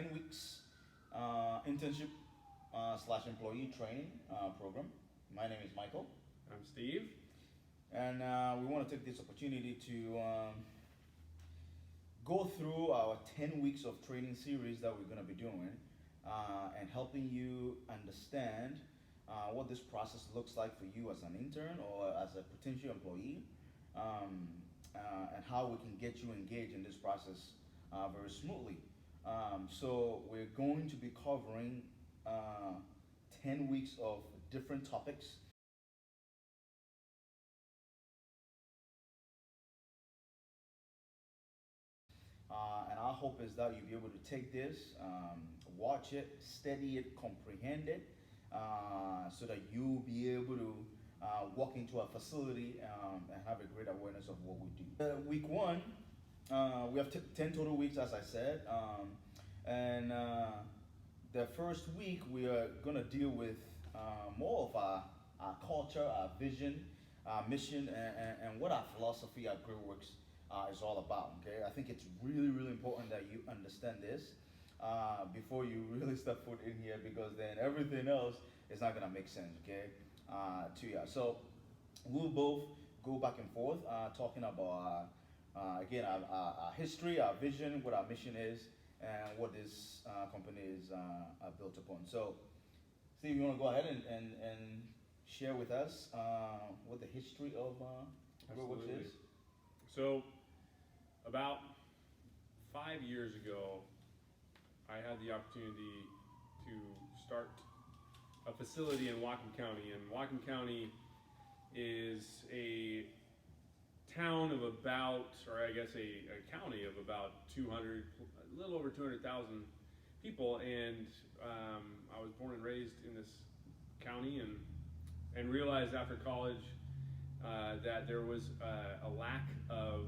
10 weeks internship slash employee training program. My name is Michael, I'm Steve. and we want to take this opportunity to go through our 10 weeks of training series that we're going to be doing and helping you understand what this process looks like for you as an intern or as a potential employee, um, and how we can get you engaged in this process very smoothly. So we're going to be covering 10 weeks of different topics. And our hope is that you'll be able to take this, watch it, study it, comprehend it, so that you'll be able to walk into a facility and have a great awareness of what we do. Week one, we have 10 total weeks, as I said. And the first week, we are going to deal with more of our culture, our vision, our mission, and what our philosophy at Gritworks is all about. Okay, I think it's really, really important that you understand this before you really step foot in here, because then everything else is not going to make sense. Okay, to you. So we'll both go back and forth talking about again our history, our vision, what our mission is, and what this company is built upon. So, Steve, you want to go ahead and share with us what the history of Gritworks is? So, about 5 years ago, I had the opportunity to start a facility in Whatcom County. And Whatcom County is a town of about, or I guess a county of about 200, a little over 200,000 people. And I was born and raised in this county, and realized after college that there was a lack of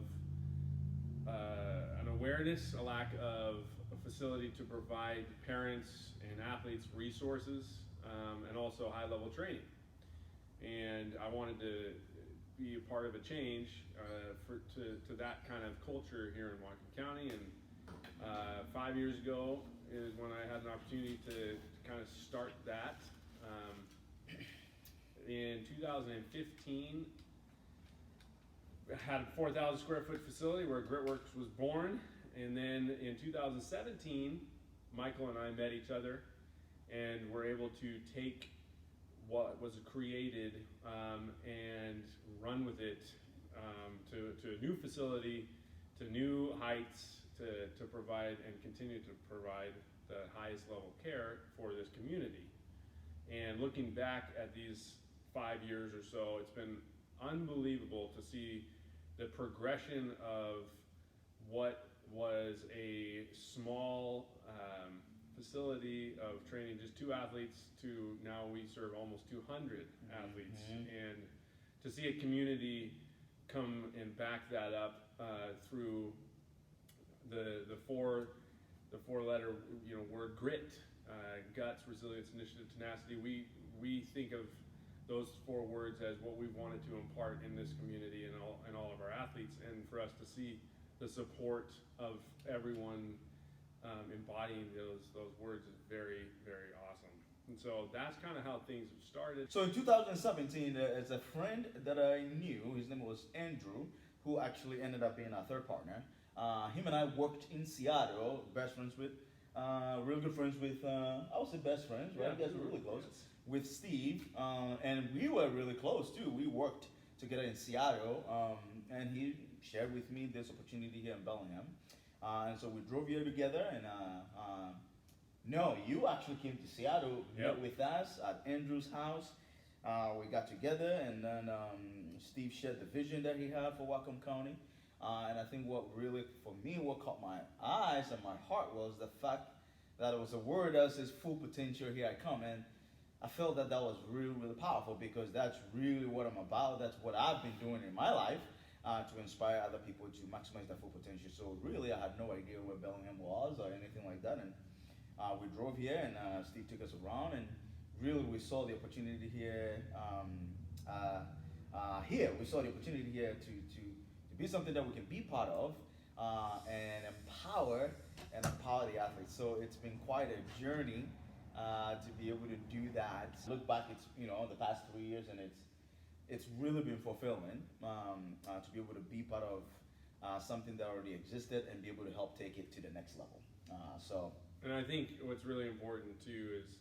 an awareness, a lack of a facility to provide parents and athletes resources, and also high-level training. And I wanted to be a part of a change to that kind of culture here in Whatcom County. And 5 years ago is when I had an opportunity to kind of start that. In 2015, had a 4,000 square foot facility where Gritworks was born. And then in 2017, Michael and I met each other and were able to take what was created and run with it to a new facility, to new heights, to provide and continue to provide the highest level care for this community. And looking back at these 5 years or so, it's been unbelievable to see the progression of what was a small facility of training just 2 athletes to now we serve almost 200 athletes. And to see a community come and back that up through the four letter word grit, guts, resilience, initiative, tenacity. We think of those 4 words as what we wanted to impart in this community and all of our athletes, and for us to see the support of everyone embodying those words is very, very awesome. And so that's kind of how things have started. So in 2017, there's a friend that I knew. His name was Andrew, who actually ended up being our third partner. Him and I worked in Seattle, best friends with, real good friends with, I would say best friends, right? Yeah, You guys were really close. yes. With Steve, and we were really close too. We worked together in Seattle, and he shared with me this opportunity here in Bellingham. And so we drove here together, and no, you actually came to Seattle, met with us at Andrew's house. We got together, and then Steve shared the vision that he had for Whatcom County. And I think what really, for me, what caught my eyes and my heart was the fact that it was a word that says full potential, here I come. And I felt that was really, really powerful, because that's really what I'm about. That's what I've been doing in my life to inspire other people to maximize their full potential. So really, I had no idea where Bellingham was or anything like that. And we drove here, and Steve took us around, and really we saw the opportunity here. We saw the opportunity here to be something that we can be part of, and empower the athletes. So it's been quite a journey to be able to do that. Look back, it's the past 3 years, and it's really been fulfilling to be able to be part of something that already existed and be able to help take it to the next level. And I think what's really important too is,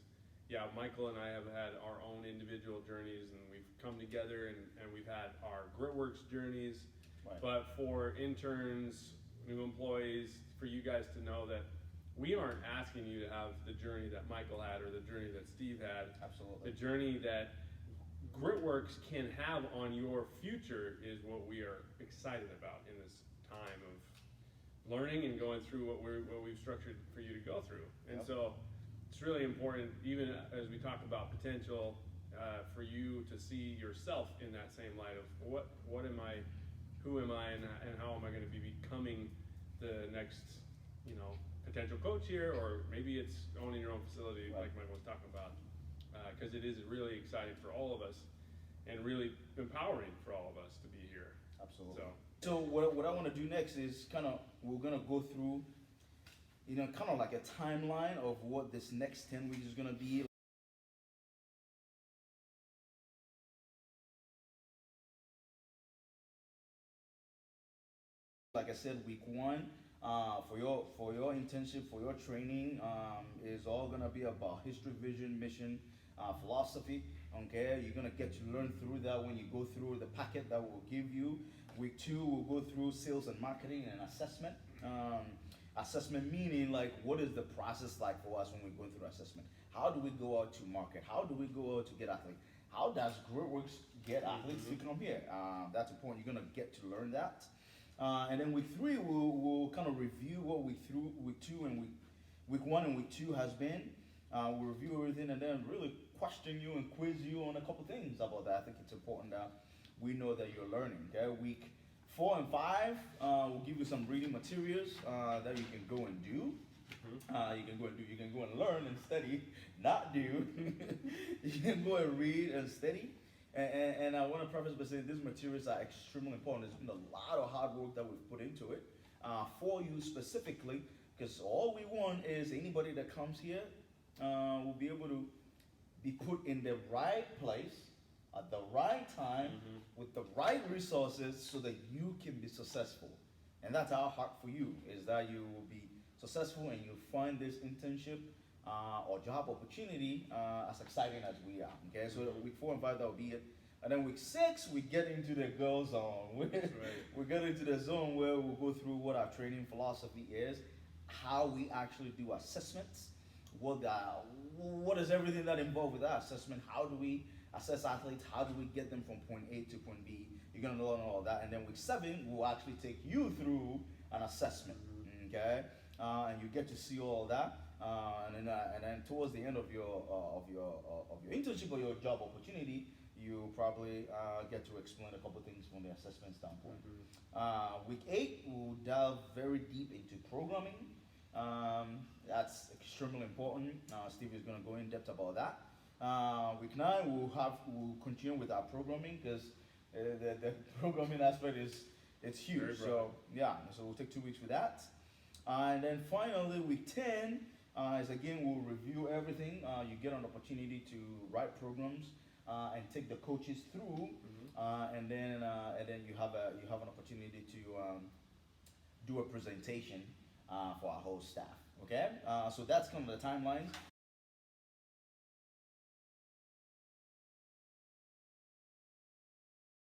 yeah, Michael and I have had our own individual journeys, and we've come together, and we've had our Gritworks journeys. Right. But for interns, new employees, for you guys to know that we aren't asking you to have the journey that Michael had or the journey that Steve had. Absolutely. The journey that Gritworks can have on your future is what we are excited about in this time of learning and going through what we've structured for you to go through. And Yep. so it's really important, even as we talk about potential, for you to see yourself in that same light of what am I, who am I, and how am I going to be becoming the next, potential coach here, or maybe it's owning your own facility, Right. like Michael was talking about, because it is really exciting for all of us, and really empowering for all of us to be here. Absolutely. So what I want to do next is we're gonna go through, kind of like a timeline of what this next 10 weeks is gonna be. Like I said, week one, for your internship, for your training, is all gonna be about history, vision, mission, philosophy. Okay, you're gonna get to learn through that when you go through the packet that we'll give you. Week two, we'll go through sales and marketing and assessment. Assessment meaning, like, what is the process like for us when we're going through assessment? How do we go out to market? How do we go out to get athletes? How does Gritworks get athletes to come here? That's important. You're gonna get to learn that. And then week three, we'll kind of review what week two and week one and week two has been. We'll review everything and then really question you and quiz you on a couple things about that. I think it's important that we know that you're learning. Okay, week 4 and 5, we'll give you some reading materials that you can go and do. You can go and learn and study, not do. You can go and read and study. And I want to preface by saying these materials are extremely important. There's been a lot of hard work that we've put into it for you specifically, because all we want is anybody that comes here will be able to be put in the right place at the right time with the right resources so that you can be successful. And that's our heart for you, is that you will be successful and you find this internship or job opportunity as exciting as we are. Okay, so week 4 and 5, that will be it. And then week 6, we get into the girl zone. We get into the zone where we'll go through what our training philosophy is, how we actually do assessments, what is everything that involved with that assessment, how do we assess athletes, how do we get them from point A to point B. You're going to learn all of that. And then week 7, we'll actually take you through an assessment. Okay, and you get to see all of that. And then towards the end of your internship or your job opportunity, you probably get to explain a couple things from the assessment standpoint. Week 8, we'll delve very deep into programming. That's extremely important. Steve is going to go in depth about that. Week 9, we'll continue with our programming, because the programming aspect it's huge. So we'll take 2 weeks with that. And then finally, week 10 is again, we'll review everything. You get an opportunity to write programs and take the coaches through, and then you have an opportunity to do a presentation for our whole staff. Okay, so that's kind of the timeline.